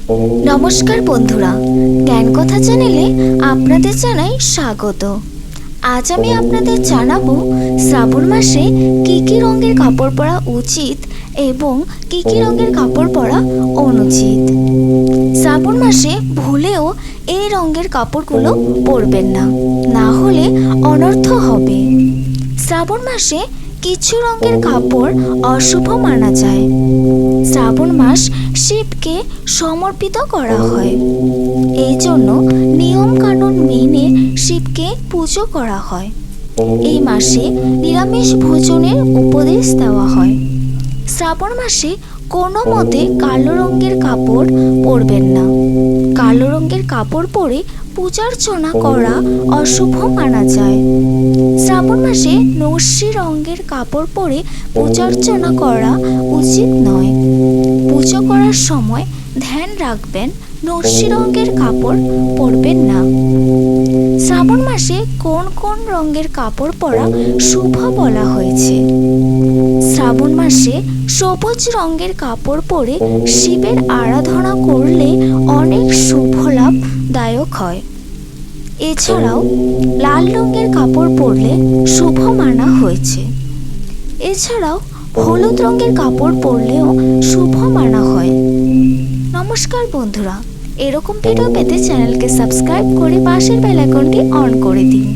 নমস্কার বন্ধুরা, জ্ঞান কথা চ্যানেলে আপনাদের জানাই স্বাগত। আজ আমি আপনাদের জানাবো শ্রাবণ মাসে কি কি রঙের কাপড় পরা উচিত এবং কি কি রঙের কাপড় পরা অনুচিত। শ্রাবণ মাসে ভুলেও এই রঙের কাপড়গুলো পরবেন না, না হলে অনর্থ হবে। শ্রাবণ মাসে কিছু রঙের কাপড় অশুভ মানা যায়। শ্রাবণ মাস শিবকে সমর্পিত করা হয়, এই জন্য নিয়ম কানুন মেনে শিবকে পুজো করা হয়। এই মাসে নিরামিষ ভোজনের উপদেশ দেওয়া হয়। শ্রাবণ মাসে কোনো মতে কালো রঙের কাপড় পরবেন না। কালো রঙের কাপড় পরে পূজার্চনা করা অশুভ মানা যায়। শ্রাবণ মাসে নস্যি রঙের কাপড় পরে পূজার্চনা করা উচিত নয়। পুজো করার সময় ধ্যান রাখবেন নস্যি রঙের কাপড় পরবেন না। শ্রাবণ মাসে কোন কোন রঙের কাপড় পরা শুভ বলা হয়েছে। শ্রাবণ মাসে সবুজ রঙের কাপড় পরে শিবের আরাধনা করলে অনেক শুভ লাভদায়ক হয়। এছাড়াও লাল রঙের কাপড় পরলে শুভ মানা হয়েছে। এছাড়াও হলুদ রঙের কাপড় পরলেও শুভ মানা হয়। নমস্কার বন্ধুরা, এরকম ভিডিও পেতে চ্যানেলকে সাবস্ক্রাইব করে পাশের বেল আইকনটি অন করে দিন।